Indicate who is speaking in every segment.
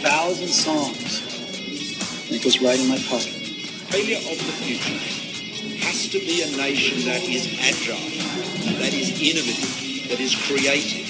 Speaker 1: 1,000 songs. And it goes right in my pocket.
Speaker 2: Failure of the future has to be a nation that is agile, that is innovative, that is creative.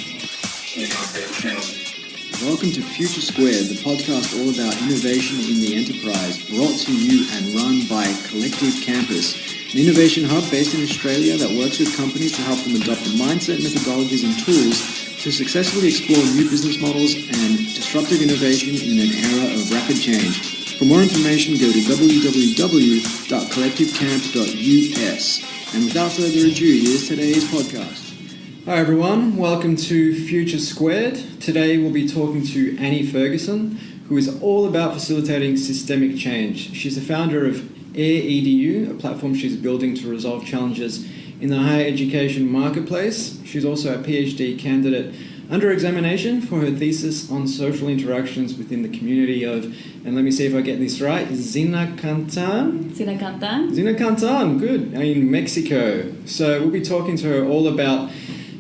Speaker 3: Welcome to Future Squared, the podcast all about innovation in the enterprise, brought to you and run by Collective Campus, an innovation hub based in Australia that works with companies to help them adopt the mindset, methodologies and tools to successfully explore new business models and disruptive innovation in an era of rapid change. For more information, go to www.collectivecamp.us. And without further ado, here's today's podcast. Hi everyone, welcome to Future Squared. Today we'll be talking to Annie Fergusson, who is all about facilitating systemic change. She's the founder of airEDU, a platform she's building to resolve challenges in the higher education marketplace. She's also a PhD candidate under examination for her thesis on social interactions within the community of, and let me see if I get this right, Zinacantán, good, in Mexico. So we'll be talking to her all about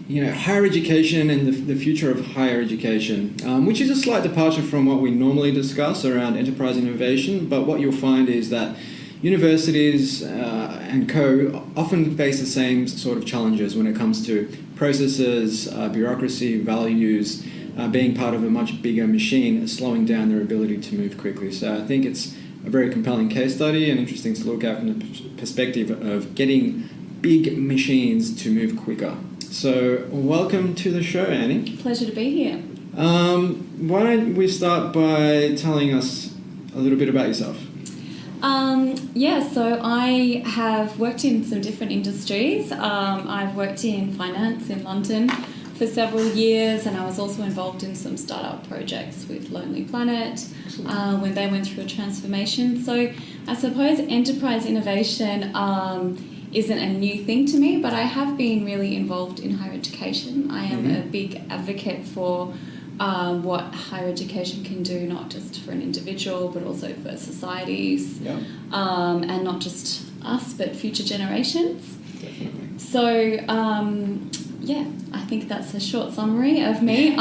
Speaker 3: higher education and the future of higher education, which is a slight departure from what we normally discuss around enterprise innovation, but what you'll find is that universities and co often face the same sort of challenges when it comes to processes, bureaucracy, values, being part of a much bigger machine, slowing down their ability to move quickly. So I think it's a very compelling case study and interesting to look at from the perspective of getting big machines to move quicker. So welcome to the show, Annie.
Speaker 4: Pleasure to be here.
Speaker 3: Why don't we start by telling us a little bit about yourself?
Speaker 4: So I have worked in some different industries. I've worked in finance in London for several years, and I was also involved in some startup projects with Lonely Planet when they went through a transformation. So I suppose enterprise innovation isn't a new thing to me, but I have been really involved in higher education. I am a big advocate for what higher education can do, not just for an individual, but also for societies, and not just us, but future generations.
Speaker 3: Definitely.
Speaker 4: So, I think that's a short summary of me.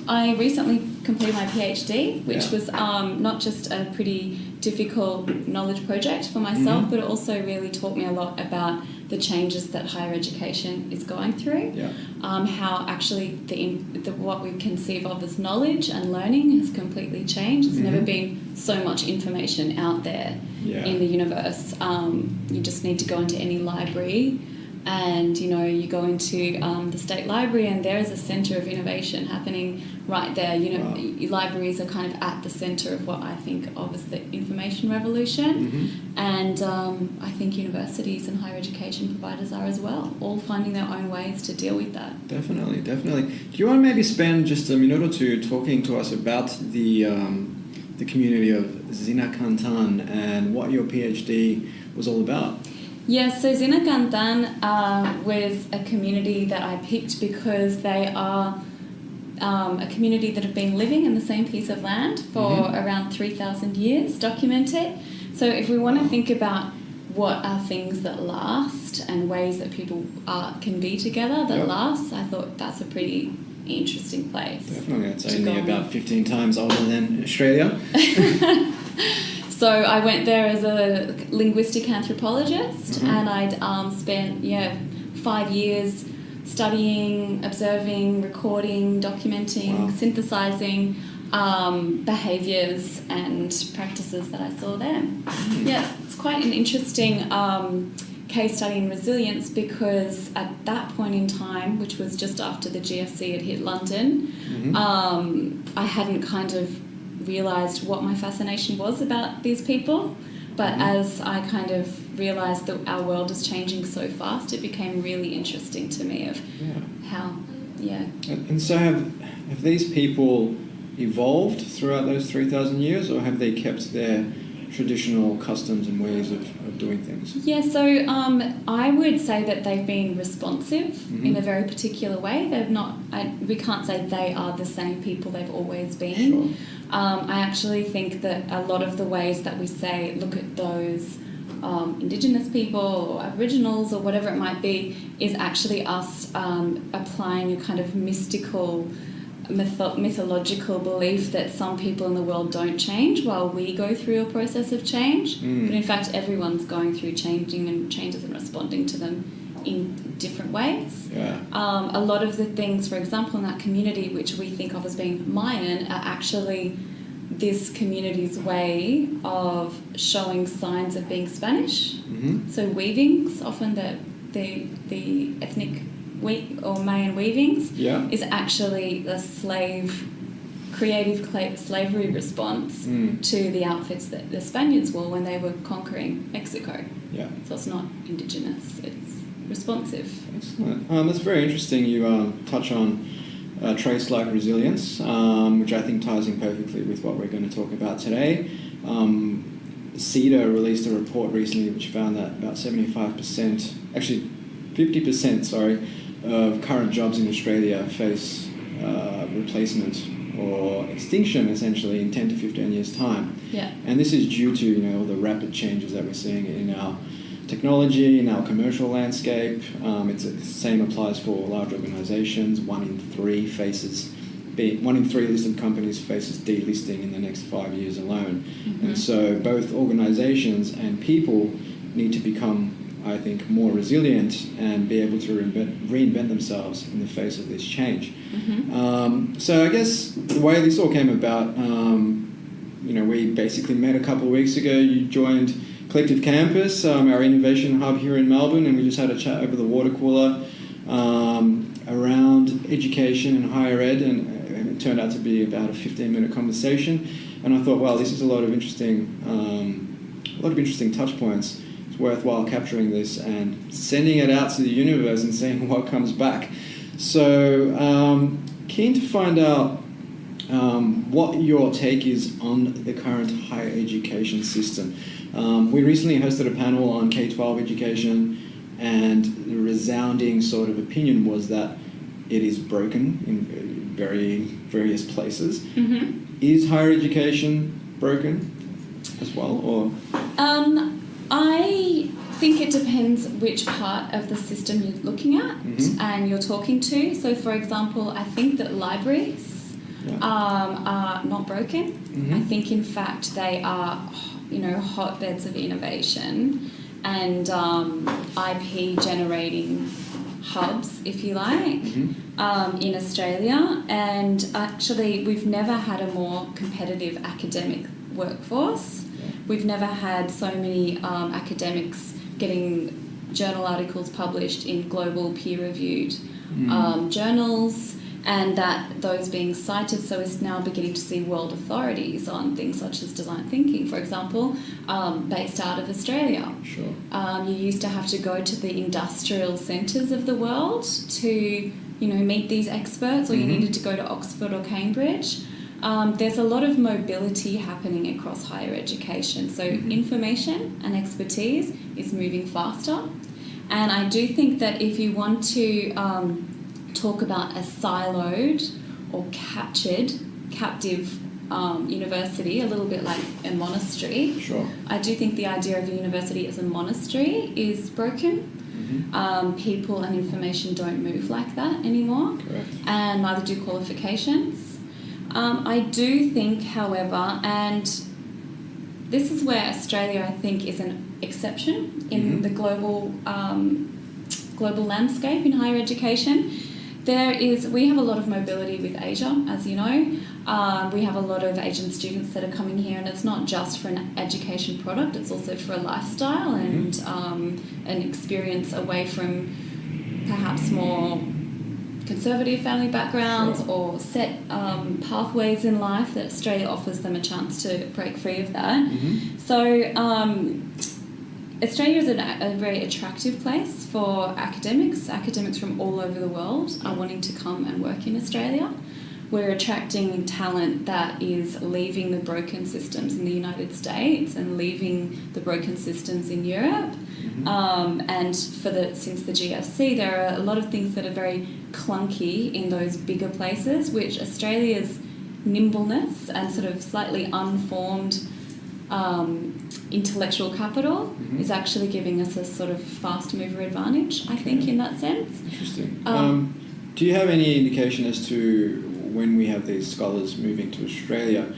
Speaker 4: I recently completed my PhD, which was not just a pretty difficult knowledge project for myself, but it also really taught me a lot about the changes that higher education is going through, how actually what we conceive of as knowledge and learning has completely changed. There's never been so much information out there in the universe. You just need to go into any library, and you go into the state library, and there is a centre of innovation happening right there. Libraries are kind of at the centre of what I think of as the information revolution, and I think universities and higher education providers are as well, all finding their own ways to deal with that.
Speaker 3: Definitely. Do you want to maybe spend just a minute or two talking to us about the community of Zinacantán and what your PhD was all about?
Speaker 4: Yes, so Zinacantán was a community that I picked because they are a community that have been living in the same piece of land for around 3,000 years, documented. So if we want to think about what are things that last and ways that people can be together that last, I thought that's a pretty interesting place.
Speaker 3: Definitely, it's only about 15 times older than Australia.
Speaker 4: So I went there as a linguistic anthropologist, and I'd spent 5 years studying, observing, recording, documenting, synthesizing behaviours and practices that I saw there. It's quite an interesting case study in resilience, because at that point in time, which was just after the GFC had hit London, I hadn't kind of realised what my fascination was about these people, but as I kind of realised that our world is changing so fast, it became really interesting to me of how.
Speaker 3: And so have these people evolved throughout those 3,000 years, or have they kept their traditional customs and ways of doing things?
Speaker 4: So I would say that they've been responsive in a very particular way. We can't say they are the same people they've always been. I actually think that a lot of the ways that we say, look at those Indigenous people or Aboriginals or whatever it might be, is actually us applying a kind of mystical mythological belief that some people in the world don't change while we go through a process of change. But in fact, everyone's going through changes and responding to them in different ways.
Speaker 3: Yeah.
Speaker 4: A lot of the things, for example, in that community, which we think of as being Mayan, are actually this community's way of showing signs of being Spanish. So weavings, often the ethnic or Mayan weavings, is actually the creative slavery response to the outfits that the Spaniards wore when they were conquering Mexico.
Speaker 3: Yeah.
Speaker 4: So it's not indigenous, it's responsive.
Speaker 3: Excellent. That's very interesting. You touch on traits like resilience, which I think ties in perfectly with what we're going to talk about today. CEDA released a report recently which found that about 50%, of current jobs in Australia face replacement or extinction essentially in 10 to 15 years' time.
Speaker 4: Yeah.
Speaker 3: And this is due to all the rapid changes that we're seeing in our technology, in our commercial landscape. The same applies for large organisations. One in three listed companies faces delisting in the next 5 years alone. And so both organisations and people need to become, I think, more resilient and be able to reinvent themselves in the face of this change. So I guess the way this all came about, we basically met a couple of weeks ago. You joined Collective Campus, our innovation hub here in Melbourne, and we just had a chat over the water cooler around education and higher ed, and it turned out to be about a 15-minute conversation. And I thought, wow, this is a lot of interesting touch points. It's worthwhile capturing this and sending it out to the universe and seeing what comes back. So keen to find out what your take is on the current higher education system. We recently hosted a panel on K-12 education, and the resounding sort of opinion was that it is broken in various places. Is higher education broken as well, or?
Speaker 4: I think it depends which part of the system you're looking at and you're talking to. So, for example, I think that libraries are not broken. I think, in fact, they are, hotbeds of innovation and IP generating hubs, if you like, in Australia. And actually, we've never had a more competitive academic workforce. We've never had so many academics getting journal articles published in global peer-reviewed journals, and that those being cited. So we're now beginning to see world authorities on things such as design thinking, for example, based out of Australia.
Speaker 3: Sure.
Speaker 4: You used to have to go to the industrial centres of the world to, meet these experts, or you needed to go to Oxford or Cambridge. There's a lot of mobility happening across higher education. So information and expertise is moving faster. And I do think that if you want to talk about a siloed or captive university, a little bit like a monastery, I do think the idea of a university as a monastery is broken. People and information don't move like that anymore.
Speaker 3: Correct.
Speaker 4: And neither do qualifications. I do think, however, and this is where Australia, I think, is an exception in the global landscape in higher education. We have a lot of mobility with Asia, as you know. We have a lot of Asian students that are coming here, and it's not just for an education product, it's also for a lifestyle and an experience away from perhaps more conservative family backgrounds or set pathways in life, that Australia offers them a chance to break free of that. So Australia is a very attractive place for academics. Academics from all over the world are wanting to come and work in Australia. We're attracting talent that is leaving the broken systems in the United States and leaving the broken systems in Europe. And since the GFC, there are a lot of things that are very clunky in those bigger places, which Australia's nimbleness and sort of slightly unformed intellectual capital is actually giving us a sort of fast mover advantage, I think, in that sense.
Speaker 3: Interesting. Do you have any indication as to when we have these scholars moving to Australia,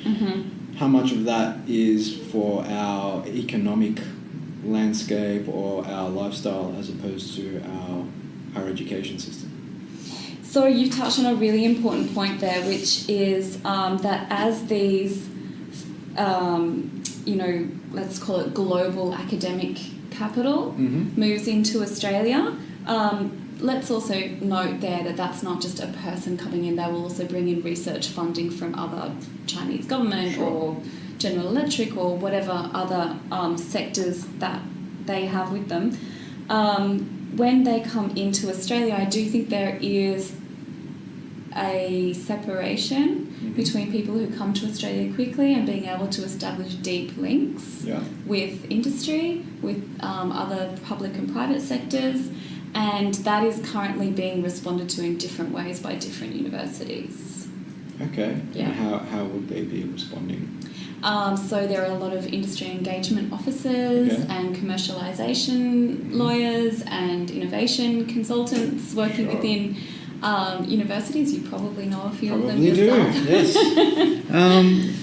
Speaker 3: how much of that is for our economic landscape or our lifestyle as opposed to our higher education system?
Speaker 4: So you touched on a really important point there, which is that as these, let's call it global academic capital moves into Australia, let's also note there that that's not just a person coming in. They will also bring in research funding from other Chinese government or General Electric or whatever other sectors that they have with them. When they come into Australia, I do think there is a separation between people who come to Australia quickly and being able to establish deep links with industry, with other public and private sectors, and that is currently being responded to in different ways by different universities.
Speaker 3: Okay.
Speaker 4: Yeah.
Speaker 3: And how would they be responding?
Speaker 4: So there are a lot of industry engagement officers and commercialisation lawyers and innovation consultants working within universities. You probably know a few of them yourself.
Speaker 3: Yes.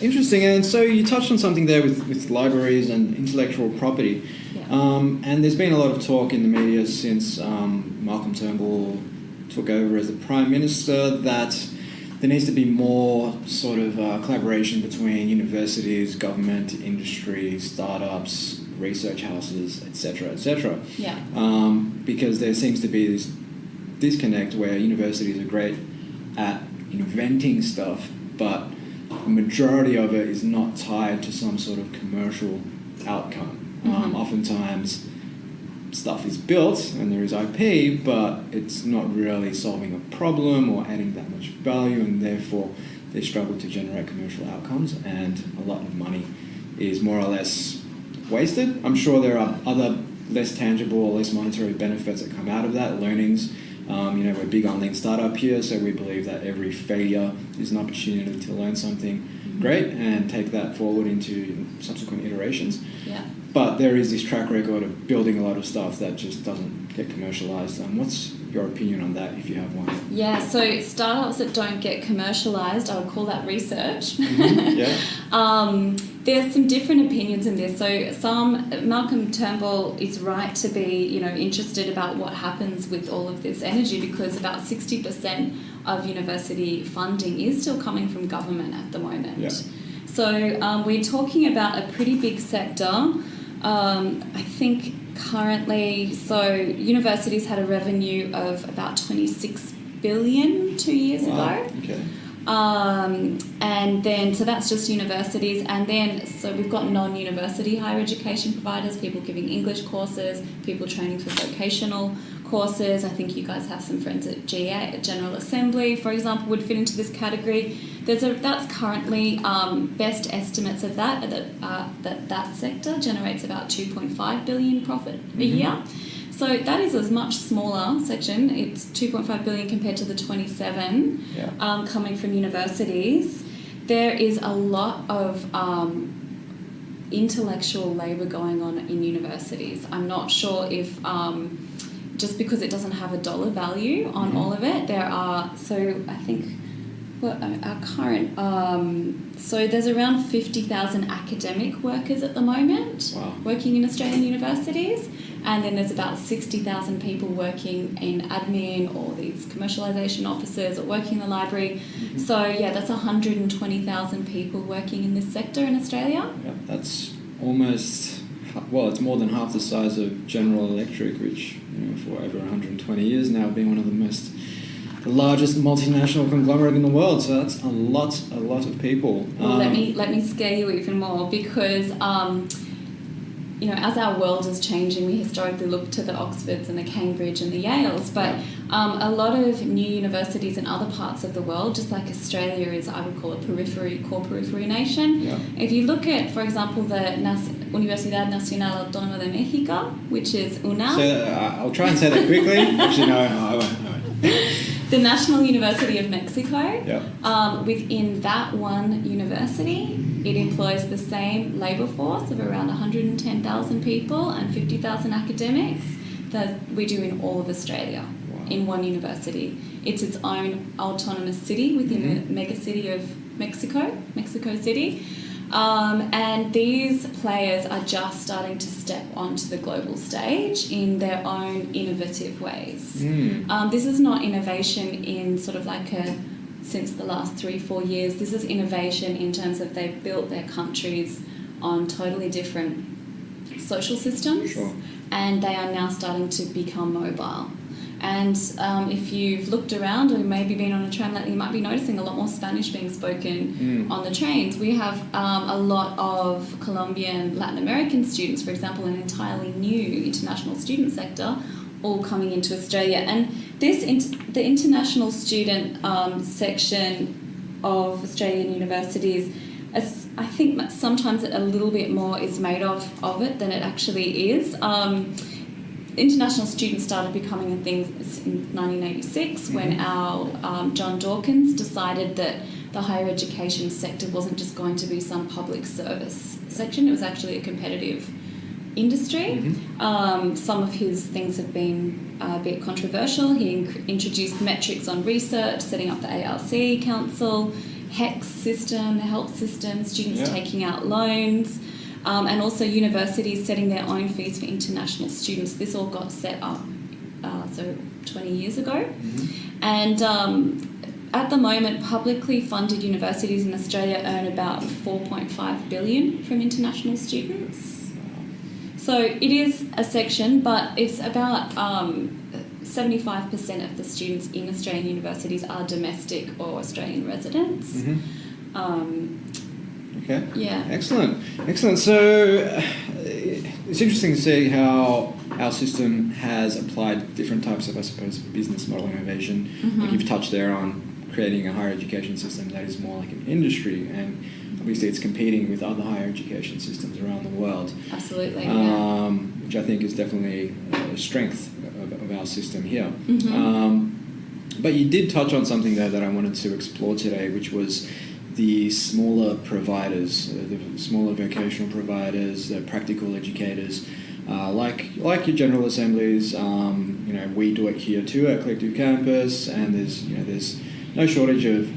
Speaker 3: Interesting. And so you touched on something there with libraries and intellectual property. And there's been a lot of talk in the media since Malcolm Turnbull took over as the Prime Minister that there needs to be more sort of collaboration between universities, government, industry, startups, research houses, etc., etc. Because there seems to be this disconnect where universities are great at inventing stuff, but the majority of it is not tied to some sort of commercial outcome. Oftentimes stuff is built and there is IP, but it's not really solving a problem or adding that much value, and therefore they struggle to generate commercial outcomes, and a lot of money is more or less wasted. I'm sure there are other less tangible or less monetary benefits that come out of that, learnings. We're big on Lean Startup here, so we believe that every failure is an opportunity to learn something great and take that forward into subsequent iterations. But there is this track record of building a lot of stuff that just doesn't get commercialised. What's your opinion on that, if you have one?
Speaker 4: So startups that don't get commercialised, I would call that research. There's some different opinions in this. So Malcolm Turnbull is right to be, interested about what happens with all of this energy, because about 60% of university funding is still coming from government at the moment. So we're talking about a pretty big sector. I think currently, so universities had a revenue of about 26 billion 2 years ago. And then, so that's just universities. And then, so we've got non-university higher education providers, people giving English courses, people training for vocational courses. I think you guys have some friends at GA, General Assembly, for example, would fit into this category. That's currently best estimates of that sector generates about 2.5 billion profit a year. So that is a much smaller section. It's 2.5 billion compared to the 27 coming from universities. There is a lot of intellectual labour going on in universities. I'm not sure if just because it doesn't have a dollar value on all of it, there are, so I think our current, so there's around 50,000 academic workers at the moment working in Australian universities, and then there's about 60,000 people working in admin or these commercialisation officers or working in the library. So that's 120,000 people working in this sector in Australia. That's
Speaker 3: almost, it's more than half the size of General Electric, which for over 120 years now been one of the largest multinational conglomerate in the world. So that's a lot of people.
Speaker 4: Well, let me scare you even more, because as our world is changing, we historically look to the Oxfords and the Cambridge and the Yales, but a lot of new universities in other parts of the world, just like Australia is, I would call a core periphery nation. If you look at, for example, the Universidad Nacional Autónoma de México, which is UNAM.
Speaker 3: I'll try and say that quickly. Actually, no, I won't.
Speaker 4: The National University of Mexico, within that one university, it employs the same labour force of around 110,000 people and 50,000 academics that we do in all of Australia. in one university. It's its own autonomous city within the mega city of Mexico City. And these players are just starting to step onto the global stage in their own innovative ways. This is not innovation in sort of like since the last 3-4 years. This is innovation in terms of they've built their countries on totally different social systems.
Speaker 3: Sure.
Speaker 4: And they are now starting to become mobile. And if you've looked around or maybe been on a train lately, you might be noticing a lot more Spanish being spoken on the trains. We have a lot of Colombian, Latin American students, for example, an entirely new international student sector, all coming into Australia. And the international student section of Australian universities, I think sometimes a little bit more is made of it than it actually is. International students started becoming a thing in 1986 when our John Dawkins decided that the higher education sector wasn't just going to be some public service section, it was actually a competitive industry. Some of his things have been a bit controversial. He introduced metrics on research, setting up the ARC Council, HEX system, the help system, students taking out loans. And also universities setting their own fees for international students. This all got set up 20 years ago. And at the moment, publicly funded universities in Australia earn about $4.5 billion from international students. So it is a section, but it's about 75% of the students in Australian universities are domestic or Australian residents.
Speaker 3: Okay.
Speaker 4: Yeah.
Speaker 3: Excellent. So it's interesting to see how our system has applied different types of, I suppose, business model innovation. Like you've touched there on creating a higher education system that is more like an industry, and obviously it's competing with other higher education systems around the world.
Speaker 4: Absolutely.
Speaker 3: Which I think is definitely a strength of our system here. But you did touch on something there that I wanted to explore today, which was the smaller providers, the smaller vocational providers, the practical educators, like your General Assemblies. We do it here too at Collective Campus, and there's no shortage of,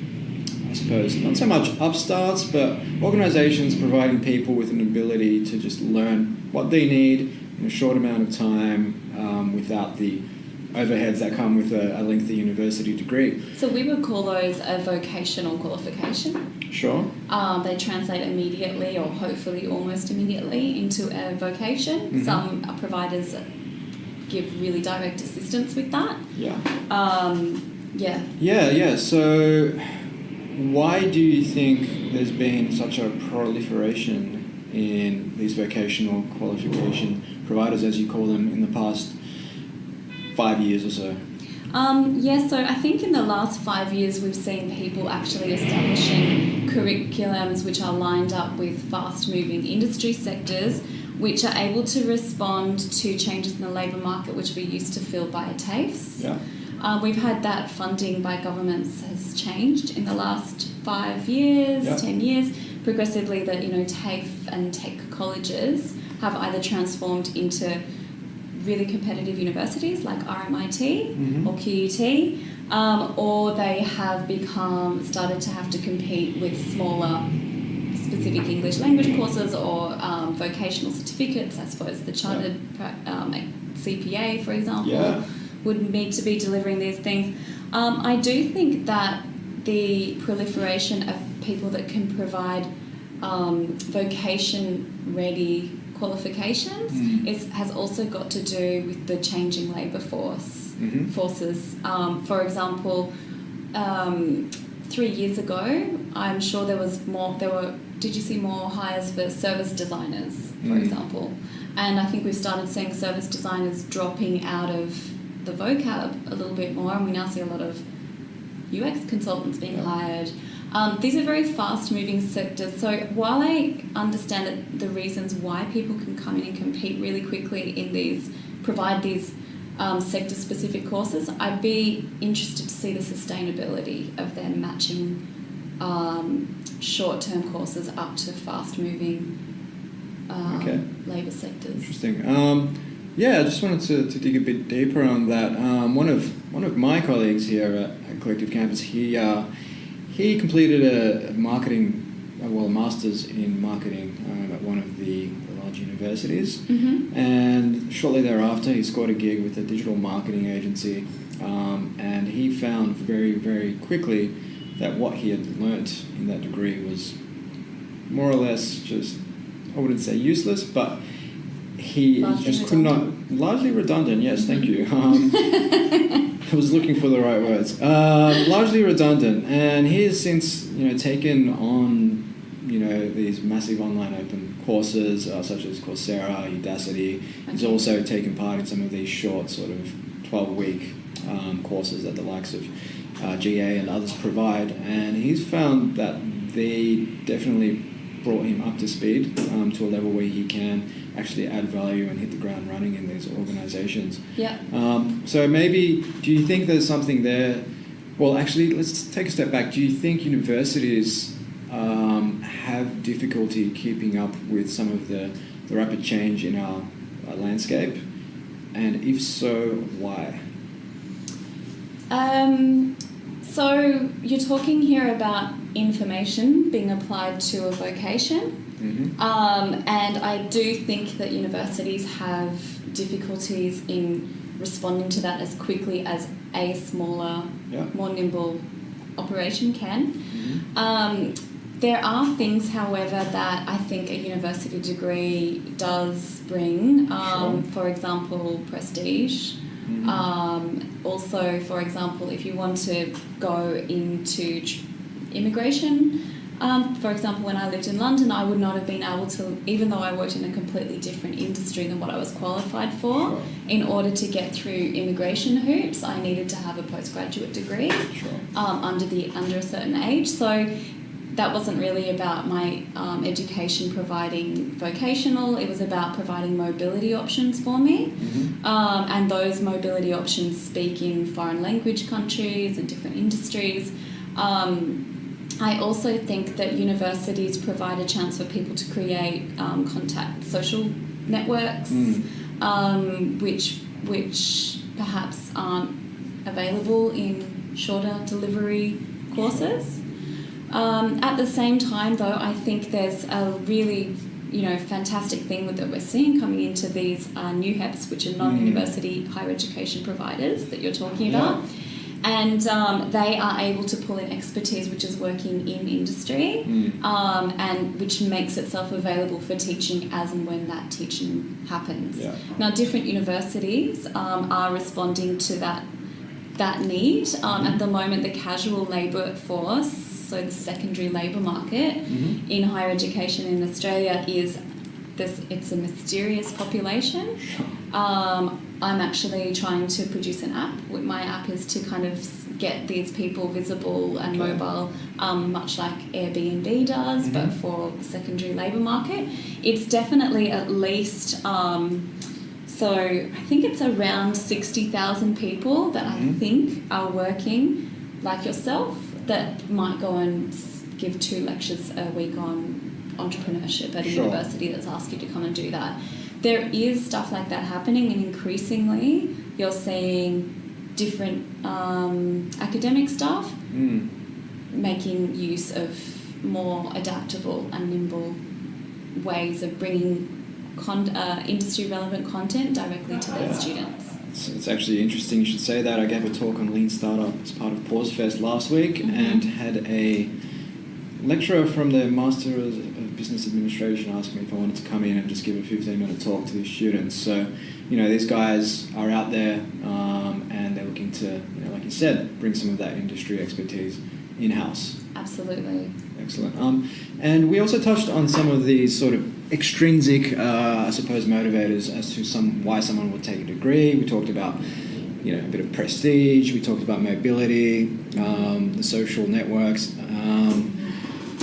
Speaker 3: I suppose, not so much upstarts, but organisations providing people with an ability to just learn what they need in a short amount of time without the overheads that come with a lengthy university degree.
Speaker 4: So we would call those a vocational qualification.
Speaker 3: Sure.
Speaker 4: They translate immediately or hopefully almost immediately into a vocation. Some providers give really direct assistance with that. So
Speaker 3: why do you think there's been such a proliferation in these vocational qualification providers, as you call them, in the past 5 years or so?
Speaker 4: So I think in the last 5 years we've seen people actually establishing curriculums which are lined up with fast-moving industry sectors which are able to respond to changes in the labour market which we used to fill by TAFEs. We've had that funding by governments has changed in the last 5 years, 10 years. Progressively, that TAFE and tech colleges have either transformed into really competitive universities like RMIT or QUT, or they have started to have to compete with smaller specific English language courses or vocational certificates. I suppose the chartered CPA, for example, would need to be delivering these things. I do think that the proliferation of people that can provide vocation-ready qualifications has also got to do with the changing labour forces. For example, 3 years ago, I'm sure did you see more hires for service designers, for example? And I think we've started seeing service designers dropping out of the vocab a little bit more, and we now see a lot of UX consultants being hired. These are very fast-moving sectors. So while I understand that the reasons why people can come in and compete really quickly in provide these sector-specific courses, I'd be interested to see the sustainability of them matching short-term courses up to fast-moving labour sectors.
Speaker 3: Interesting. Yeah, I just wanted to dig a bit deeper on that. One of my colleagues here at Collective Campus, he completed a master's in marketing at one of the large universities, and shortly thereafter he scored a gig with a digital marketing agency, and he found very, very quickly that what he had learnt in that degree was more or less just, I wouldn't say useless, but he
Speaker 4: Largely
Speaker 3: just could not, largely redundant, yes, thank you. I was looking for the right words. Largely redundant, and he has since, taken on, these massive online open courses such as Coursera, Udacity. He's also taken part in some of these short sort of 12-week courses that the likes of GA and others provide, and he's found that they definitely brought him up to speed to a level where he can actually add value and hit the ground running in these organisations.
Speaker 4: Yeah.
Speaker 3: So maybe, do you think there's something there? Well, actually, let's take a step back. Do you think universities have difficulty keeping up with some of the rapid change in our landscape? And if so, why?
Speaker 4: So you're talking here about information being applied to a vocation. And I do think that universities have difficulties in responding to that as quickly as a smaller, more nimble operation can. There are things, however, that I think a university degree does bring. For example, prestige. Also, for example, if you want to go into immigration, for example, when I lived in London, I would not have been able to, even though I worked in a completely different industry than what I was qualified for, in order to get through immigration hoops, I needed to have a postgraduate degree under a certain age. So that wasn't really about my education providing vocational, it was about providing mobility options for me. And those mobility options speak in foreign language countries and different industries. I also think that universities provide a chance for people to create contact social networks, which perhaps aren't available in shorter delivery courses. At the same time, though, I think there's a really, fantastic thing that we're seeing coming into these new HEPs, which are non-university higher education providers that you're talking about. And they are able to pull in expertise which is working in industry, and which makes itself available for teaching as and when that teaching happens. Now, different universities are responding to that need. At the moment, the casual labour force, so the secondary labour market in higher education in Australia it's a mysterious population. I'm actually trying to produce an app. My app is to kind of get these people visible and mobile, much like Airbnb does, but for the secondary labour market. It's definitely at least, so I think it's around 60,000 people that I think are working like yourself that might go and give 2 lectures a week on entrepreneurship at a university that's asked you to come and do that. There is stuff like that happening, and increasingly you're seeing different academic staff making use of more adaptable and nimble ways of bringing industry relevant content directly to their students.
Speaker 3: It's actually interesting you should say that. I gave a talk on Lean Startup as part of Pause Fest last week and had a lecturer from the Master of Business Administration asked me if I wanted to come in and just give a 15-minute talk to the students. So, these guys are out there and they're looking to, like you said, bring some of that industry expertise in-house.
Speaker 4: Absolutely.
Speaker 3: Excellent. And we also touched on some of these sort of extrinsic, motivators as to why someone would take a degree. We talked about, a bit of prestige. We talked about mobility, the social networks.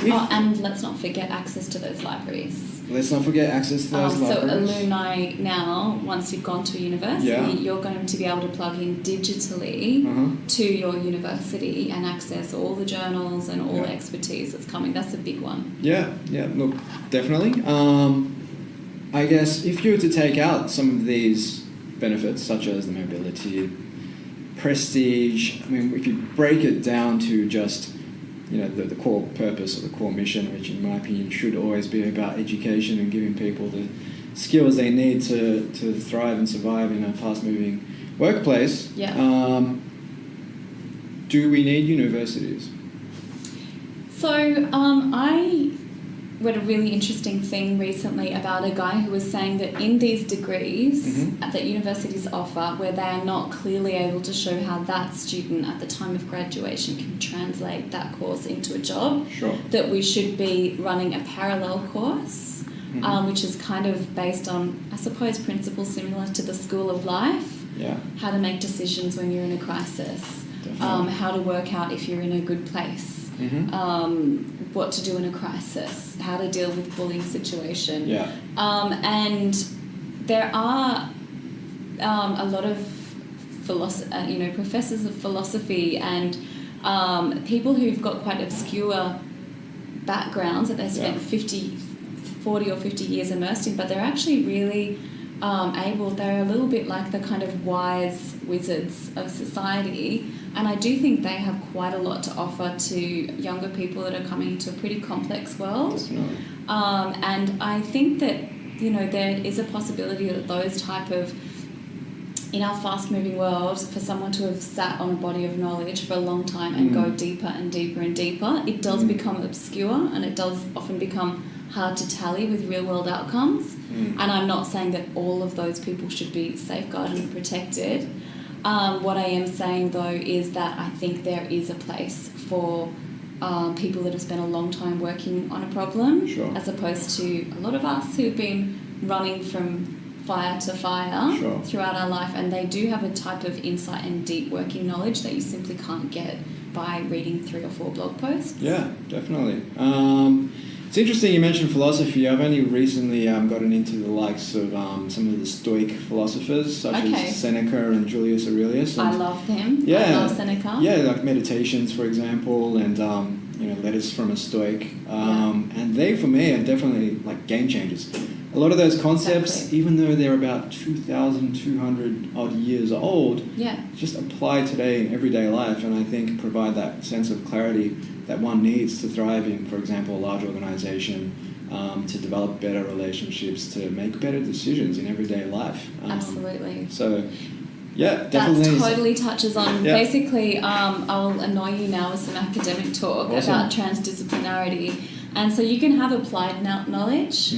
Speaker 4: And let's not forget access to those libraries.
Speaker 3: Let's not forget access to those libraries.
Speaker 4: So alumni now, once you've gone to a university, you're going to be able to plug in digitally to your university and access all the journals and all the expertise that's coming. That's a big one.
Speaker 3: Yeah, look, definitely. I guess if you were to take out some of these benefits, such as the mobility, prestige, I mean, if you break it down to just, the core purpose or the core mission, which in my opinion should always be about education and giving people the skills they need to thrive and survive in a fast-moving workplace, do we need universities?
Speaker 4: So I read a really interesting thing recently about a guy who was saying that in these degrees that universities offer, where they are not clearly able to show how that student at the time of graduation can translate that course into a job, that we should be running a parallel course, which is kind of based on, I suppose, principles similar to the School of Life, how to make decisions when you're in a crisis, how to work out if you're in a good place, what to do in a crisis, how to deal with bullying situation. And there are a lot of professors of philosophy and people who've got quite obscure backgrounds that they spent 40 or 50 years immersed in, but they're actually really they're a little bit like the kind of wise wizards of society, and I do think they have quite a lot to offer to younger people that are coming into a pretty complex world. And I think that there is a possibility that those type of, in our fast-moving world, for someone to have sat on a body of knowledge for a long time and go deeper and deeper and deeper, it does become obscure, and it does often become hard to tally with real-world outcomes. And I'm not saying that all of those people should be safeguarded and protected. What I am saying, though, is that I think there is a place for people that have spent a long time working on a problem, as opposed to a lot of us who've been running from fire to fire throughout our life, and they do have a type of insight and deep working knowledge that you simply can't get by reading 3 or 4 blog posts. Yeah,
Speaker 3: definitely. It's interesting you mentioned philosophy. I've only recently gotten into the likes of some of the Stoic philosophers, such as Seneca and Julius Aurelius. And
Speaker 4: I love them. I love Seneca.
Speaker 3: Yeah, like Meditations, for example, and Letters from a Stoic. And they, for me, are definitely like game changers. A lot of those concepts, even though they're about 2,200 odd years old, just apply today in everyday life, and I think provide that sense of clarity that one needs to thrive in, for example, a large organisation, to develop better relationships, to make better decisions in everyday life.
Speaker 4: Absolutely.
Speaker 3: So, definitely.
Speaker 4: That totally touches on, basically, I'll annoy you now with some academic talk about transdisciplinarity. And so you can have applied knowledge.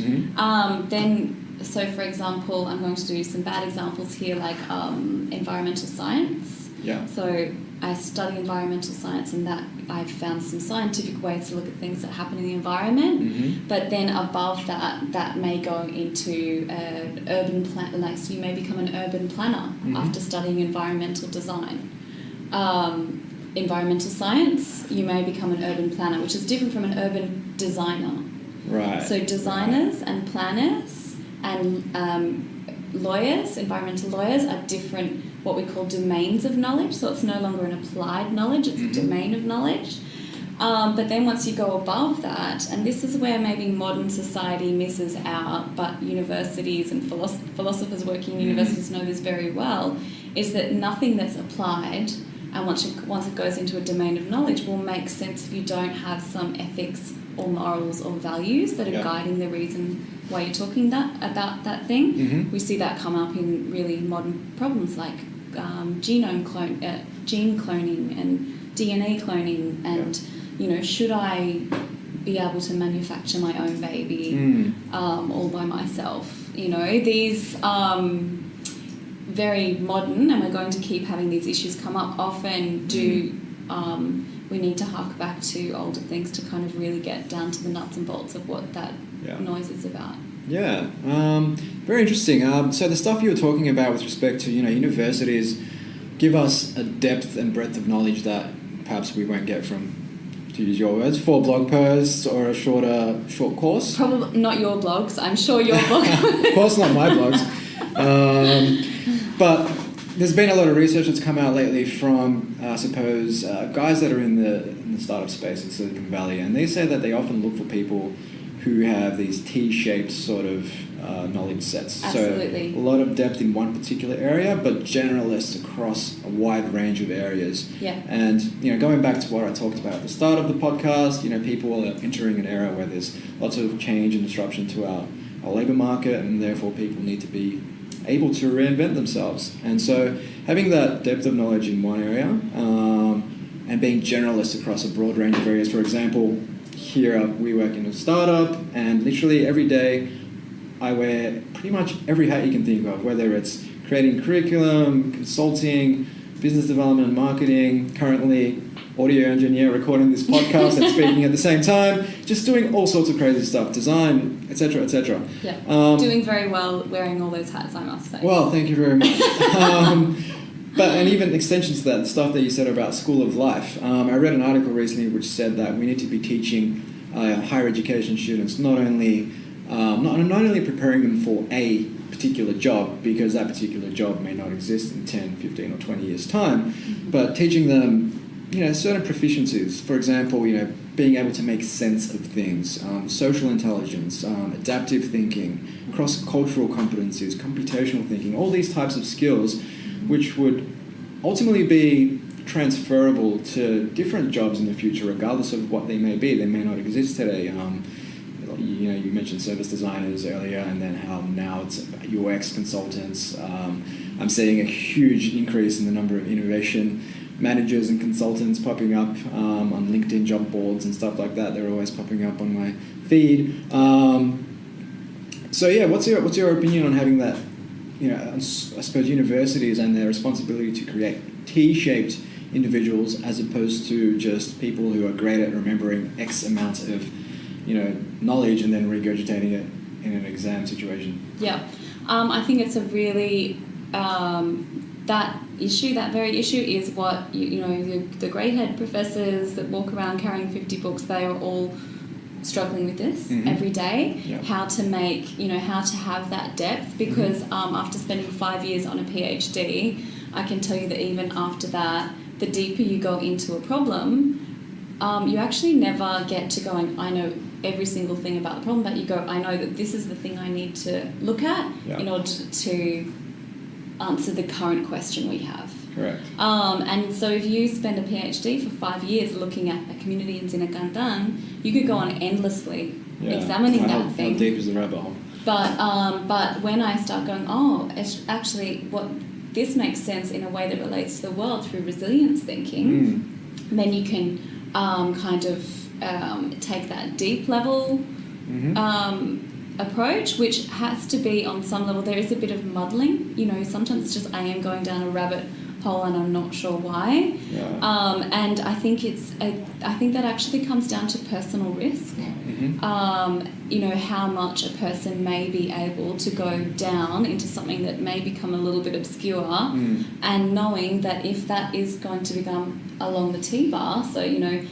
Speaker 4: So, for example, I'm going to do some bad examples here, like environmental science. So I study environmental science, and that I've found some scientific ways to look at things that happen in the environment. But then above that may go into urban plan. Like, so you may become an urban planner after studying environmental design. Environmental science, you may become an urban planner, which is different from an urban designer. So designers and planners and lawyers, environmental lawyers, are different, what we call domains of knowledge. So it's no longer an applied knowledge, it's a domain of knowledge. But then once you go above that, and this is where maybe modern society misses out, but universities and philosophers working in universities know this very well, is that nothing that's applied, and once it goes into a domain of knowledge, will make sense if you don't have some ethics or morals or values that are guiding the reason why you're talking about that thing. We see that come up in really modern problems like gene cloning and DNA cloning, and should I be able to manufacture my own baby all by myself? These very modern, and we're going to keep having these issues come up, often do we need to hark back to older things to kind of really get down to the nuts and bolts of what that noise is about.
Speaker 3: Very interesting. So the stuff you were talking about with respect to universities give us a depth and breadth of knowledge that perhaps we won't get from, to use your words, 4 blog posts or a short course.
Speaker 4: Probably not your blogs. I'm sure your blog.
Speaker 3: Of course not my blogs. But there's been a lot of research that's come out lately from, I suppose, guys that are in the startup space in Silicon Valley, and they say that they often look for people who have these T-shaped sort of knowledge sets.
Speaker 4: Absolutely.
Speaker 3: So a lot of depth in one particular area, but generalists across a wide range of areas.
Speaker 4: Yeah.
Speaker 3: And, going back to what I talked about at the start of the podcast, people are entering an era where there's lots of change and disruption to our labour market, and therefore people need to be able to reinvent themselves. And so having that depth of knowledge in one area and being generalist across a broad range of areas. For example, here we work in a startup, and literally every day I wear pretty much every hat you can think of, whether it's creating curriculum, consulting, business development and marketing, currently audio engineer recording this podcast and speaking at the same time, just doing all sorts of crazy stuff, design, etc., etc.
Speaker 4: Yeah, doing very well wearing all those hats, I must say.
Speaker 3: Well, thank you very much. And even extensions to that, the stuff that you said about School of Life. I read an article recently which said that we need to be teaching higher education students not only preparing them for a particular job, because that particular job may not exist in 10, 15 or 20 years' time, but teaching them certain proficiencies. For example, being able to make sense of things, social intelligence, adaptive thinking, cross-cultural competencies, computational thinking, all these types of skills which would ultimately be transferable to different jobs in the future, regardless of what they may be. They may not exist today. You mentioned service designers earlier, and then how now it's UX consultants. I'm seeing a huge increase in the number of innovation managers and consultants popping up on LinkedIn job boards and stuff like that. They're always popping up on my feed. What's your opinion on having that? I suppose universities and their responsibility to create T-shaped individuals as opposed to just people who are great at remembering X amount of knowledge and then regurgitating it in an exam situation.
Speaker 4: Yeah, I think it's a really that very issue is what the grey-haired professors that walk around carrying 50 books. They are all struggling with this every day.
Speaker 3: Yeah.
Speaker 4: How to make how to have that depth, because after spending 5 years on a PhD, I can tell you that even after that, the deeper you go into a problem, you actually never get to going, I know every single thing about the problem, but you go, I know that this is the thing I need to look at in order to answer the current question we have.
Speaker 3: Correct.
Speaker 4: And so if you spend a PhD for 5 years looking at a community in Sinakantan, you could go on endlessly examining that thing.
Speaker 3: How deep is the rabbit hole?
Speaker 4: But when I start going, actually this makes sense in a way that relates to the world through resilience thinking, then you can take that deep level approach, which has to be on some level. There is a bit of muddling. Sometimes it's just I am going down a rabbit hole and I'm not sure why. Yeah. And I think that actually comes down to personal risk. How much a person may be able to go down into something that may become a little bit obscure, and knowing that if that is going to become along the T-bar, so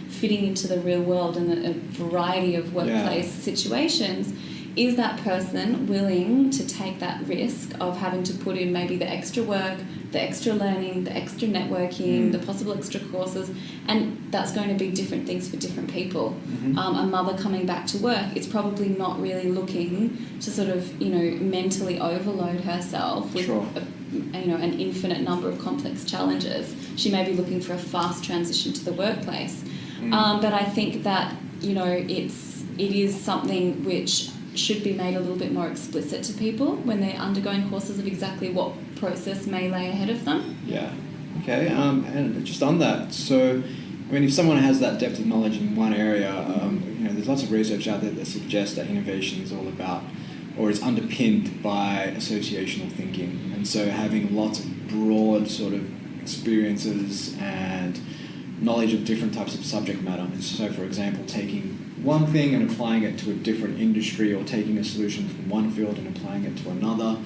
Speaker 4: fitting into the real world and a variety of workplace situations, is that person willing to take that risk of having to put in maybe the extra work, the extra learning, the extra networking, the possible extra courses, and that's going to be different things for different people. A mother coming back to work is probably not really looking to sort of, mentally overload herself with an infinite number of complex challenges. She may be looking for a fast transition to the workplace. But I think that, it is something which should be made a little bit more explicit to people when they're undergoing courses of exactly what process may lay ahead of them. Yeah.
Speaker 3: Okay. And just on that, so if someone has that depth of knowledge in one area, there's lots of research out there that suggests that innovation is all about, or is underpinned by associational thinking, and so having lots of broad sort of experiences and knowledge of different types of subject matter. So, for example, taking one thing and applying it to a different industry, or taking a solution from one field and applying it to another,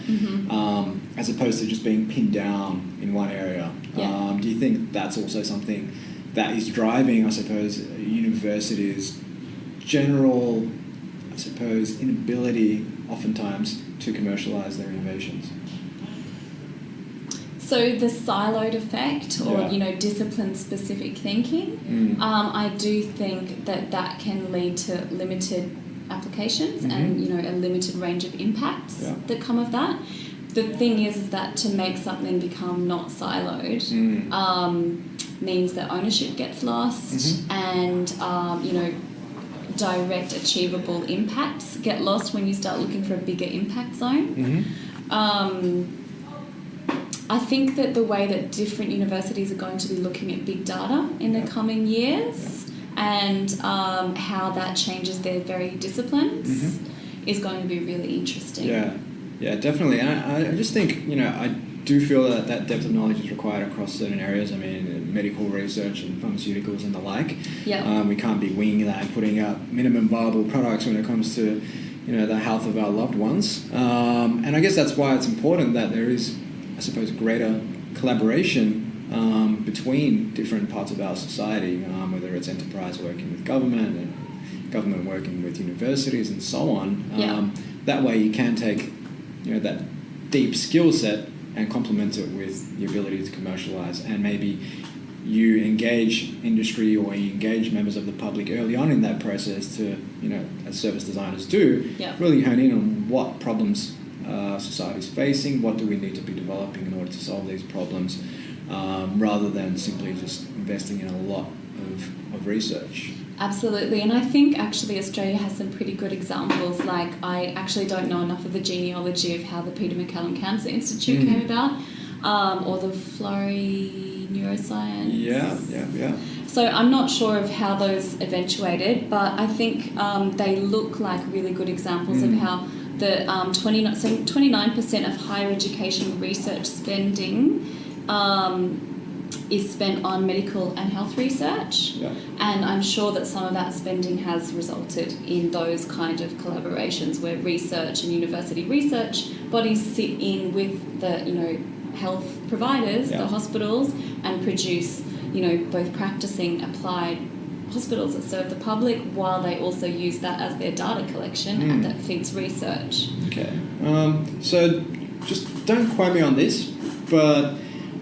Speaker 3: as opposed to just being pinned down in one area.
Speaker 4: Yeah.
Speaker 3: Do you think that's also something that is driving, I suppose, universities' general, inability oftentimes to commercialise their innovations?
Speaker 4: So the siloed effect, or discipline-specific thinking, I do think that can lead to limited applications and, you know, a limited range of impacts that come of that. The thing is that to make something become not siloed means that ownership gets lost and, you know, direct achievable impacts get lost when you start looking for a bigger impact zone. I think that the way that different universities are going to be looking at big data in the coming years and how that changes their very disciplines is going to be really interesting.
Speaker 3: Yeah, definitely. And I just think, you know, I do feel that that depth of knowledge is required across certain areas. I mean, medical research and pharmaceuticals and the like. We can't be winging that and putting out minimum viable products when it comes to, you know, the health of our loved ones. And I guess that's why it's important that there is, I suppose, greater collaboration between different parts of our society, whether it's enterprise working with government and government working with universities and so on. That way you can take, you know, that deep skill set and complement it with the ability to commercialize, and maybe you engage industry or you engage members of the public early on in that process to, you know, as service designers do, really hone in on what problems society is facing, what do we need to be developing in order to solve these problems, rather than simply just investing in a lot of research.
Speaker 4: Absolutely, and I think actually Australia has some pretty good examples. Like, I actually don't know enough of the genealogy of how the Peter MacCallum Cancer Institute came about, or the Florey Neuroscience. Yeah. So I'm not sure of how those eventuated, but I think they look like really good examples of how the 29% of higher education research spending is spent on medical and health research, and I'm sure that some of that spending has resulted in those kind of collaborations where research and university research bodies sit in with the, you know, health providers, the hospitals, and produce, you know, both practicing applied hospitals that serve the public while they also use that as their data collection and that feeds research.
Speaker 3: Okay, so just don't quote me on this, but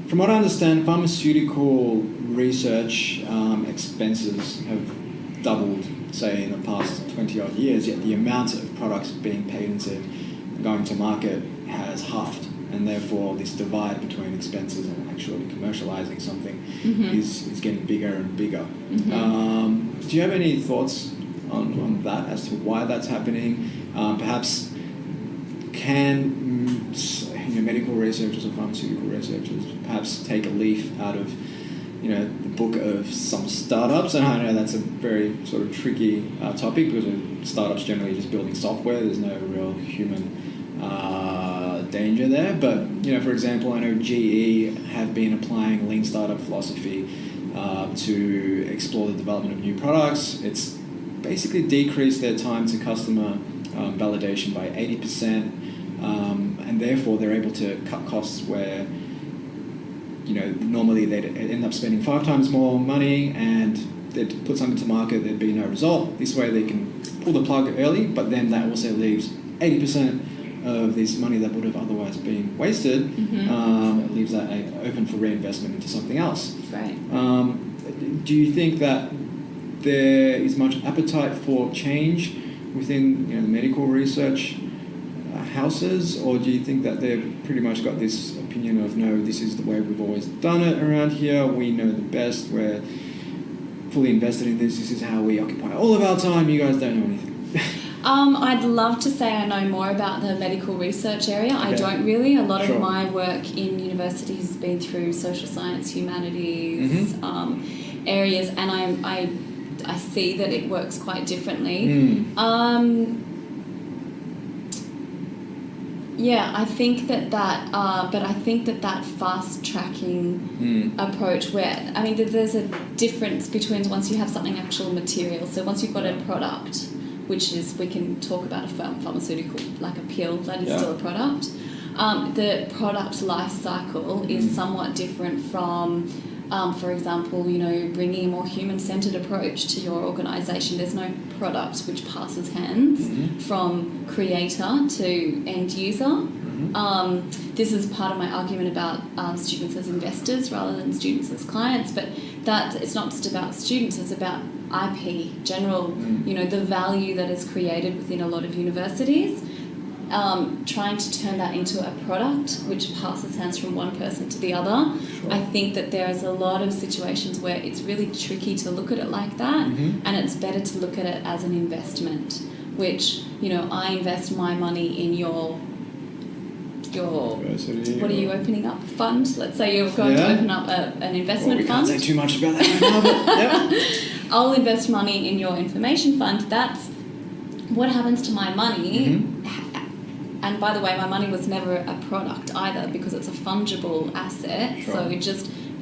Speaker 3: from what I understand, pharmaceutical research expenses have doubled, say, in the past 20-odd years, yet the amount of products being patented and going to market has halved, and therefore this divide between expenses and actually commercializing something is getting bigger and bigger. Do you have any thoughts on that as to why that's happening? Perhaps can medical researchers or pharmaceutical researchers perhaps take a leaf out of, you know, the book of some startups? And I know that's a very sort of tricky topic, because startups generally just building software. There's no real human danger there. But, you know, for example, I know GE have been applying lean startup philosophy to explore the development of new products. It's basically decreased their time to customer validation by 80%. And therefore they're able to cut costs where, you know, normally they'd end up spending 5 times more money and they'd put something to market, there'd be no result. This way they can pull the plug early, but then that also leaves 80% of this money that would have otherwise been wasted. It leaves that open for reinvestment into something else.
Speaker 4: Right.
Speaker 3: Do you think that there is much appetite for change within, you know, the medical research houses, or do you think that they've pretty much got this opinion of, no, this is the way we've always done it around here, we know the best, we're fully invested in this is how we occupy all of our time, you guys don't know anything?
Speaker 4: I'd love to say I know more about the medical research area. I don't really. A lot of my work in university has been through social science, humanities areas, and I see that it works quite differently. Yeah, I think that but I think that fast tracking approach, where, I mean, there's a difference between once you have something actual material. So once you've got a product, which is, we can talk about a pharmaceutical, like a pill, that is still a product. The product life cycle is somewhat different from, for example, you know, bringing a more human-centered approach to your organisation. There's no product which passes hands from creator to end user. This is part of my argument about students as investors rather than students as clients, but that it's not just about students, it's about IP, general, the value that is created within a lot of universities. Trying to turn that into a product which passes hands from one person to the other. Sure. I think that there is a lot of situations where it's really tricky to look at it like that, and it's better to look at it as an investment, which, I invest my money in your what are you opening up? Fund? Let's say you're going to open up an investment fund.
Speaker 3: We can't say too much about that right now, but yeah.
Speaker 4: I'll invest money in your information fund. That's what happens to my money. And by the way, my money was never a product either, because it's a fungible asset. Sure. So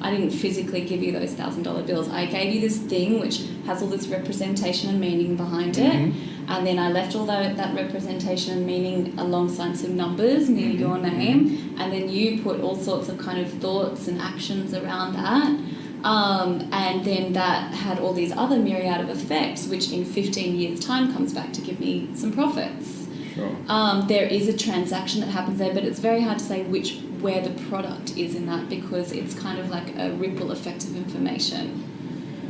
Speaker 4: I didn't physically give you those $1,000 bills. I gave you this thing which has all this representation and meaning behind it. And then I left all that representation and meaning alongside some numbers near your name. And then you put all sorts of kind of thoughts and actions around that. And then that had all these other myriad of effects, which in 15 years' time comes back to give me some profits. Sure. There is a transaction that happens there, but it's very hard to say where the product is in that, because it's kind of like a ripple effect of information.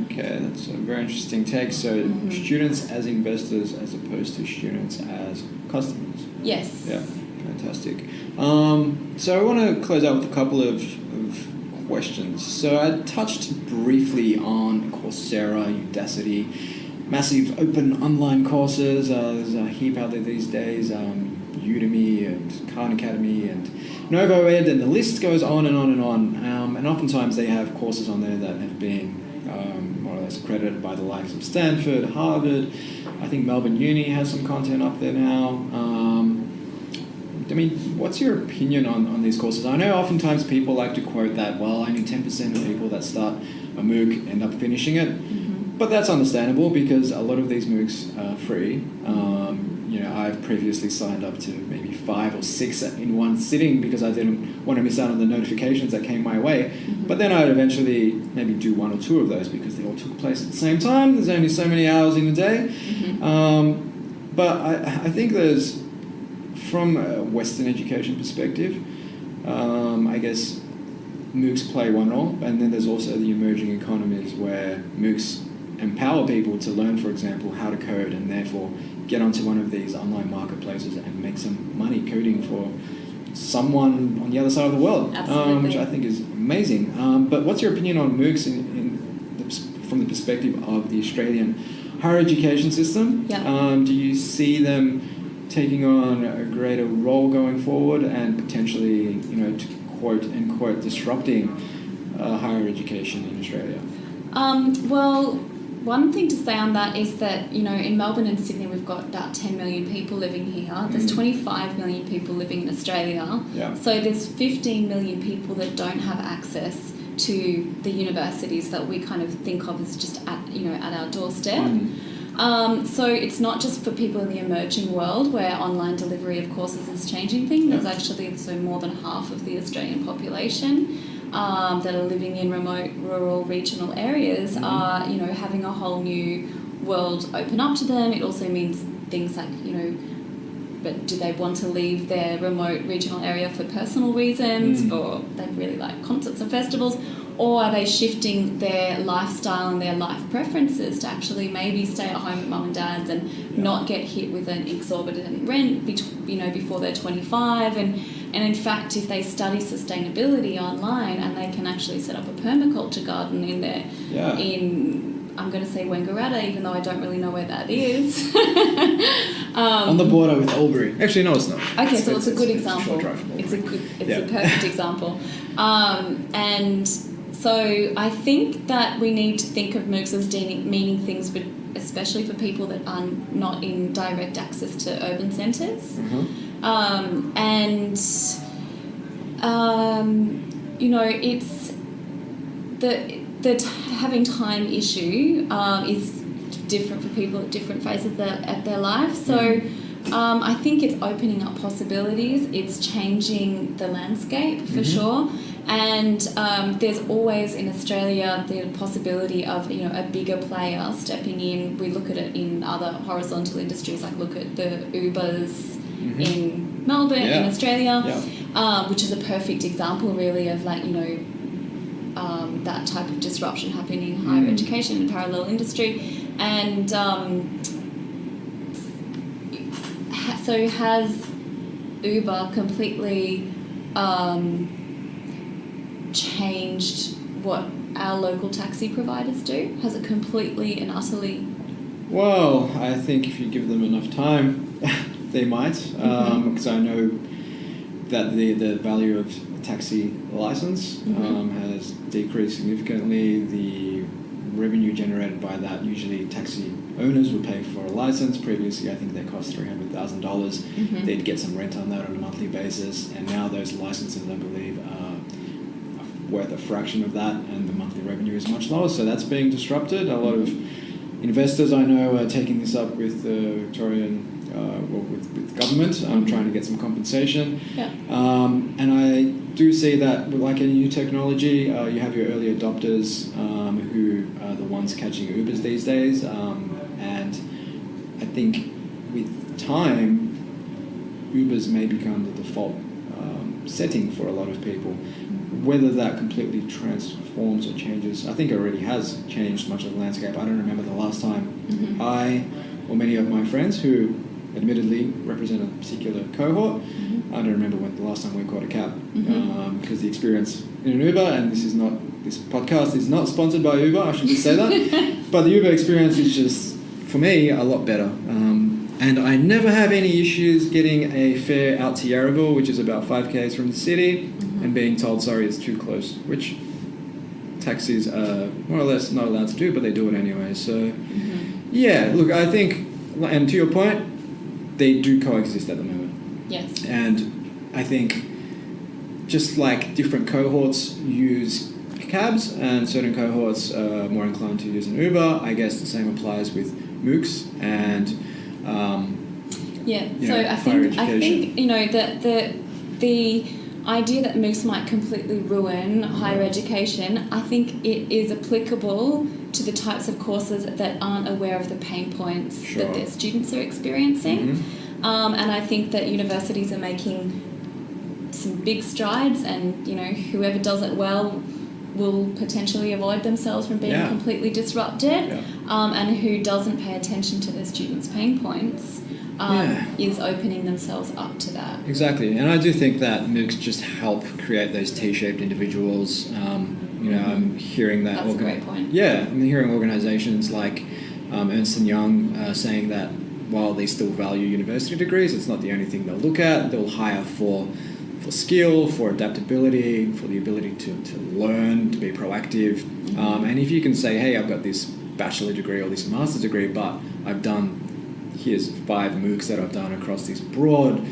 Speaker 3: Okay, that's a very interesting take. So students as investors as opposed to students as customers.
Speaker 4: Yes.
Speaker 3: Yeah, fantastic. So I want to close out with a couple of questions. So I touched briefly on Coursera, Udacity, massive open online courses. There's a heap out there these days. Udemy and Khan Academy and NovoEd, and the list goes on and on and on. And oftentimes they have courses on there that have been more or less accredited by the likes of Stanford, Harvard. I think Melbourne Uni has some content up there now. What's your opinion on these courses? I know oftentimes people like to quote that, only 10% of people that start a MOOC end up finishing it. But that's understandable, because a lot of these MOOCs are free. I've previously signed up to maybe 5 or 6 in one sitting because I didn't want to miss out on the notifications that came my way. But then I'd eventually maybe do 1 or 2 of those because they all took place at the same time. There's only so many hours in a day. But I think there's, from a Western education perspective, I guess MOOCs play one role, and then there's also the emerging economies where MOOCs empower people to learn, for example, how to code, and therefore get onto one of these online marketplaces and make some money coding for someone on the other side of the world, which I think is amazing. But what's your opinion on MOOCs from the perspective of the Australian higher education system? Do you see them taking on a greater role going forward and potentially, to quote unquote, disrupting higher education in Australia?
Speaker 4: Well, one thing to say on that is that, in Melbourne and Sydney we've got about 10 million people living here. There's 25 million people living in Australia. So there's 15 million people that don't have access to the universities that we kind of think of as just at our doorstep. So it's not just for people in the emerging world where online delivery of courses is changing things. There's actually more than half of the Australian population that are living in remote, rural, regional areas are, having a whole new world open up to them. It also means things like, but do they want to leave their remote regional area for personal reasons, for they really like concerts and festivals, or are they shifting their lifestyle and their life preferences to actually maybe stay at home with mum and dad's and not get hit with an exorbitant rent, before they're 25, and in fact, if they study sustainability online and they can actually set up a permaculture garden in there, I'm going to say Wangaratta, even though I don't really know where that is.
Speaker 3: On the border with Albury. Actually, no, it's not.
Speaker 4: Okay, so it's a good example. It's a perfect example. And so I think that we need to think of MOOCs as meaning things, especially for people that are not in direct access to urban centres. It's the having time issue is different for people at different phases of their life. So I think it's opening up possibilities. It's changing the landscape for sure. And there's always in Australia the possibility of a bigger player stepping in. We look at it in other horizontal industries, like look at the Ubers in Melbourne, in Australia, which is a perfect example really of that type of disruption happening in higher education and parallel industry. And so has Uber completely changed what our local taxi providers do? Has it completely and utterly?
Speaker 3: Well, I think if you give them enough time, they might, because I know that the value of a taxi license has decreased significantly. The revenue generated by that, usually taxi owners would pay for a license. Previously, I think they cost $300,000. They'd get some rent on that on a monthly basis, and now those licenses, I believe, are worth a fraction of that, and the monthly revenue is much lower. So that's being disrupted. A lot of investors I know are taking this up with the Victorian, with government, trying to get some compensation.
Speaker 4: Yeah.
Speaker 3: And I do see that, like any new technology, you have your early adopters who are the ones catching Ubers these days. And I think with time, Ubers may become the default setting for a lot of people. Whether that completely transforms or changes, I think it already has changed much of the landscape. I don't remember the last time I or many of my friends who admittedly represent a particular cohort, I don't remember when the last time we caught a cab, because the experience in an Uber, and this podcast is not sponsored by Uber, I should just say that, but the Uber experience is just, for me, a lot better. And I never have any issues getting a fare out to Yarraville, which is about 5 k's from the city, and being told, sorry, it's too close, which taxis are more or less not allowed to do, but they do it anyway. So, yeah, look, I think, and to your point, they do coexist at the moment.
Speaker 4: Yes.
Speaker 3: And I think just like different cohorts use cabs and certain cohorts are more inclined to use an Uber, I guess the same applies with MOOCs and
Speaker 4: I think you know that the idea that MOOCs might completely ruin higher education, I think it is applicable to the types of courses that aren't aware of the pain points that their students are experiencing. And I think that universities are making some big strides, and you know, whoever does it well will potentially avoid themselves from being completely disrupted, and who doesn't pay attention to their students' pain points is opening themselves up to that.
Speaker 3: Exactly, and I do think that MOOCs just help create those T-shaped individuals. You know, I'm hearing that.
Speaker 4: That's a great point.
Speaker 3: Yeah, I'm hearing organisations like Ernst & Young saying that while they still value university degrees, it's not the only thing they'll look at. They'll hire for skill, for adaptability, for the ability to learn, to be proactive. And if you can say, hey, I've got this bachelor degree or this master's degree, but here's 5 MOOCs that I've done across this broad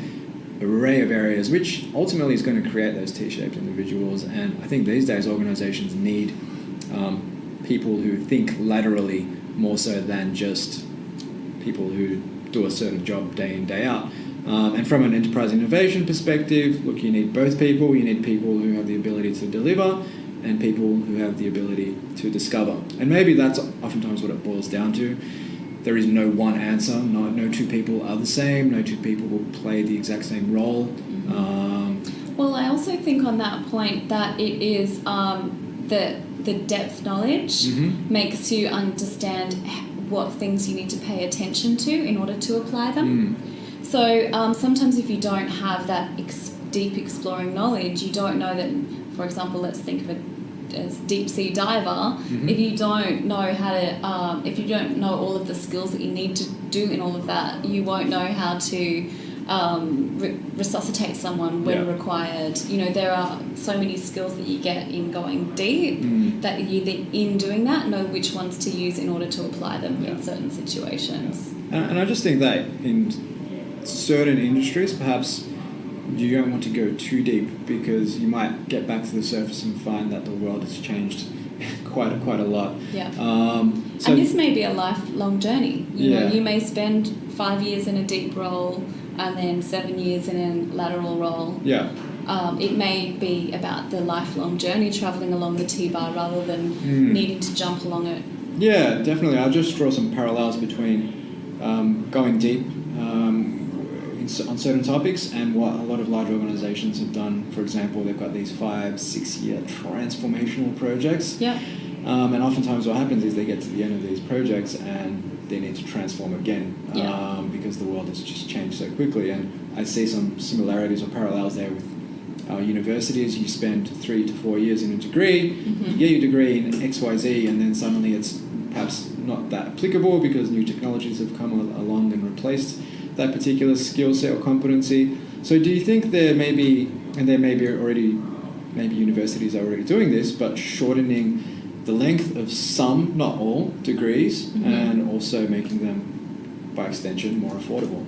Speaker 3: array of areas, which ultimately is going to create those T-shaped individuals. And I think these days organisations need people who think laterally more so than just people who do a certain job day in, day out. And from an enterprise innovation perspective, look, you need both people. You need people who have the ability to deliver and people who have the ability to discover. And maybe that's oftentimes what it boils down to. There is no one answer. No two people are the same. No two people will play the exact same role.
Speaker 4: Well, I also think on that point that it is the depth knowledge makes you understand what things you need to pay attention to in order to apply them. So sometimes if you don't have that deep exploring knowledge, you don't know that, for example, let's think of it as deep sea diver, if you don't know how to, if you don't know all of the skills that you need to do in all of that, you won't know how to resuscitate someone when required. You know, there are so many skills that you get in going deep that you then, in doing that, know which ones to use in order to apply them in certain situations.
Speaker 3: And I just think that in certain industries, perhaps you don't want to go too deep because you might get back to the surface and find that the world has changed quite a lot. So,
Speaker 4: and this may be a lifelong journey. You know, you may spend 5 years in a deep role and then 7 years in a lateral role. It may be about the lifelong journey, travelling along the T-bar rather than needing to jump along it. Yeah,
Speaker 3: definitely. I'll just draw some parallels between going deep on certain topics and what a lot of large organisations have done. For example, they've got these 5-6 year transformational projects. And oftentimes what happens is they get to the end of these projects and they need to transform again because the world has just changed so quickly. And I see some similarities or parallels there with universities. You spend 3 to 4 years in a degree, you get your degree in XYZ, and then suddenly it's perhaps not that applicable because new technologies have come along and replaced that particular skill set or competency. So do you think there may be, and there may be already, maybe universities are already doing this, but shortening the length of some, not all, degrees, and also making them, by extension, more affordable?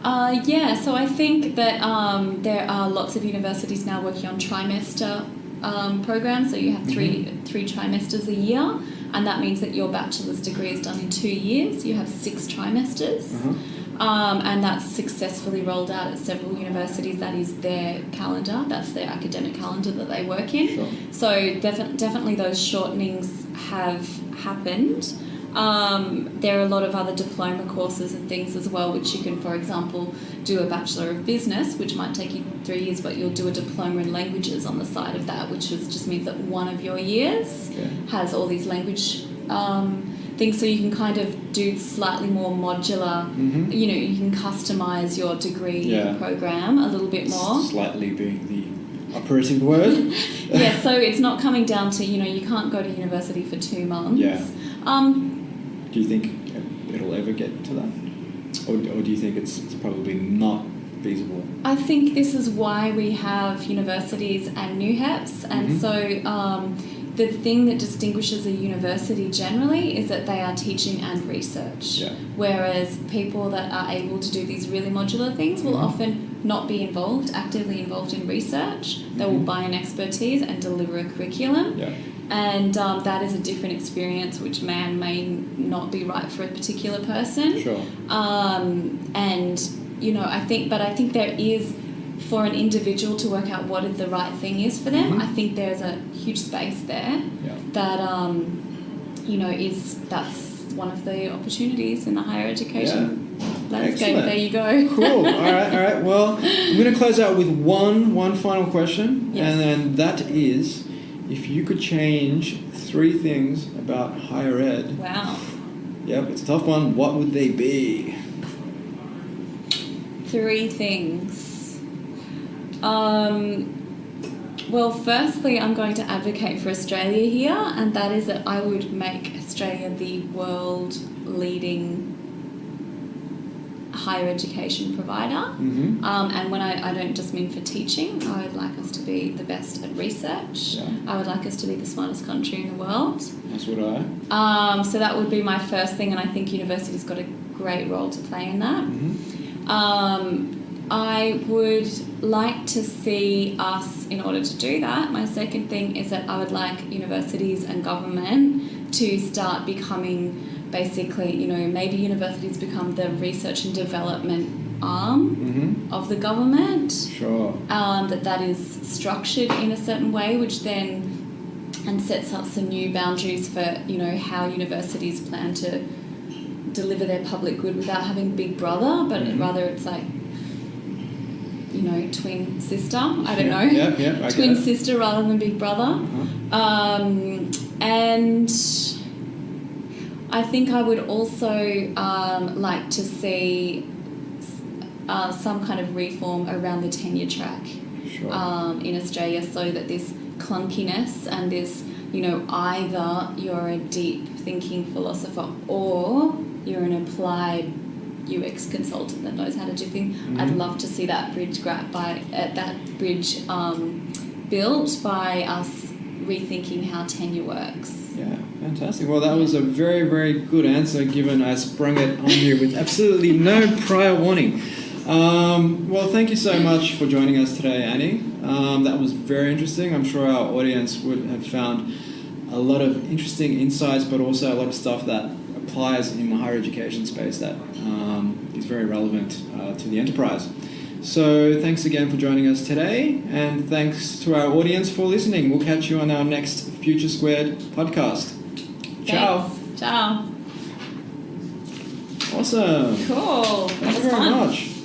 Speaker 4: So I think that there are lots of universities now working on trimester programs. So you have three trimesters a year, and that means that your bachelor's degree is done in 2 years. You have 6 trimesters. And that's successfully rolled out at several universities. That is their calendar. That's their academic calendar that they work in.
Speaker 3: Sure.
Speaker 4: So definitely those shortenings have happened. There are a lot of other diploma courses and things as well, which you can, for example, do a Bachelor of Business, which might take you 3 years, but you'll do a diploma in languages on the side of that, which just means that one of your years has all these language things, so you can kind of do slightly more modular, you can customise your degree program a little bit more.
Speaker 3: Slightly being the operative word.
Speaker 4: So it's not coming down to, you can't go to university for 2 months.
Speaker 3: Do you think it'll ever get to that? Or do you think it's probably not feasible?
Speaker 4: I think this is why we have universities and NUHEPs, and so the thing that distinguishes a university generally is that they are teaching and research, whereas people that are able to do these really modular things will often not be actively involved in research. They will buy an expertise and deliver a curriculum. And that is a different experience which may not be right for a particular person.
Speaker 3: Sure.
Speaker 4: I think there is, for an individual to work out what the right thing is for them, I think there's a huge space there that, that's one of the opportunities in the higher education landscape.
Speaker 3: Excellent.
Speaker 4: There you go.
Speaker 3: Cool. All right. Well, I'm going to close out with one final question, and then that is, if you could change 3 things about higher ed.
Speaker 4: Wow.
Speaker 3: Yep, it's a tough one. What would they be?
Speaker 4: 3 things. Well, firstly, I'm going to advocate for Australia here, and that is that I would make Australia the world leading higher education provider. And when I don't just mean for teaching, I would like us to be the best at research. I would like us to be the smartest country in the world.
Speaker 3: That's what I.
Speaker 4: So that would be my first thing, and I think university's got a great role to play in that. I would like to see us, in order to do that, my second thing is that I would like universities and government to start becoming basically, maybe universities become the research and development arm of the government.
Speaker 3: Sure.
Speaker 4: That is structured in a certain way, which then sets up some new boundaries for, how universities plan to deliver their public good without having Big Brother, but rather it's like, twin sister. I don't know. Twin sister rather than Big Brother. And I think I would also like to see some kind of reform around the tenure track in Australia, so that this clunkiness and this, either you're a deep thinking philosopher or you're an applied UX consultant that knows how to do things. I'd love to see that bridge built by us rethinking how tenure works.
Speaker 3: Yeah, fantastic. Well, that was a very, very good answer, given I sprung it on you with absolutely no prior warning. Well, thank you so much for joining us today, Annie. That was very interesting. I'm sure our audience would have found a lot of interesting insights, but also a lot of stuff that applies in the higher education space that is very relevant to the enterprise. So thanks again for joining us today, and thanks to our audience for listening. We'll catch you on our next Future Squared podcast. Ciao.
Speaker 4: Ciao.
Speaker 3: Awesome.
Speaker 4: Cool.
Speaker 3: Thank you very much.